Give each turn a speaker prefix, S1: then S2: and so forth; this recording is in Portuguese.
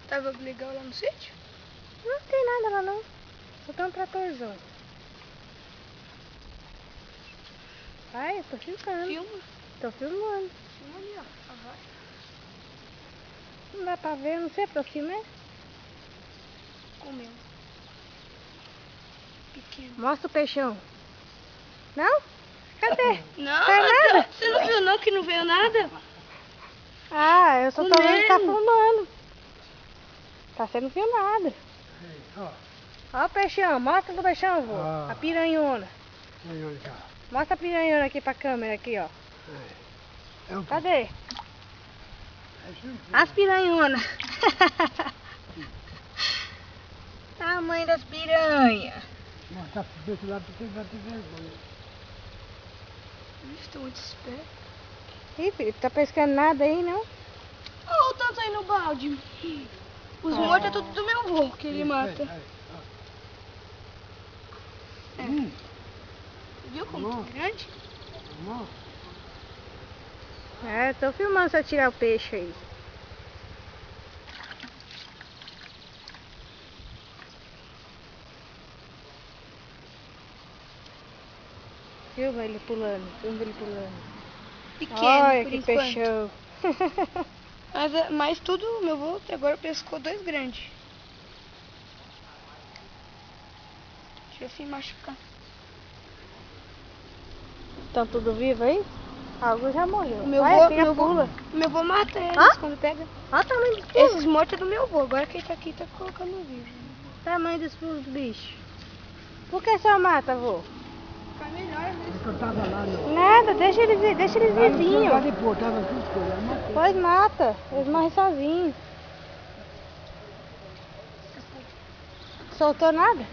S1: Tava legal lá no sítio?
S2: Não tem nada lá não. Só tem um tratorzão. Ai, eu tô filmando.
S1: Filma.
S2: Tô filmando.
S1: Filma ali, ó. Vai.
S2: Não dá pra ver, não sei, aproxima, né?
S1: Comeu. Pequeno.
S2: Mostra o peixão. Não? Cadê?
S1: Não,
S2: Tá nada?
S1: você não viu não que não veio nada?
S2: Ah, eu só tô vendo que tá
S1: Comendo.
S2: filmando. Tá sendo filmado. Ó o peixão, mostra do peixão, vô. A piranhona. Mostra a piranhona aqui pra câmera, aqui, ó. Cadê? As piranhonas. A mãe das piranhas.
S3: Mostrar pro outro lado porque vai ter vergonha.
S1: Ixi, tô muito esperto.
S2: Ih, Felipe, tá pescando nada aí, não?
S1: Olha o tanto aí no balde. Os mortos é tudo do meu avô que ele mata. Viu como tá grande?
S2: É, tô filmando você tirar o peixe aí. Filma ele pulando, filma ele pulando.
S1: Pequeno,
S2: Olha
S1: por
S2: que
S1: enquanto.
S2: peixão.
S1: Mas tudo, meu avô até agora pescou 2 grandes. Deixa eu assim machucar.
S2: Estão tudo vivo aí? Algo já morreu.
S1: O meu
S2: Vai,
S1: avô,
S2: filha, pula.
S1: meu avô mata eles
S2: Hã?
S1: quando pega.
S2: Olha o tamanho dos pulos.
S1: Esses mortos é do meu avô, agora quem tá aqui tá colocando vivo.
S2: Tamanho dos pulos do bicho. Por que só mata, vô?
S1: Fica melhor, né?
S3: Eu tava lá no...
S2: Nada, deixa eles vivinhos.
S3: Lá depois, tava tudo escolhendo.
S2: Depois mata, eles morrem sozinhos. Soltou nada?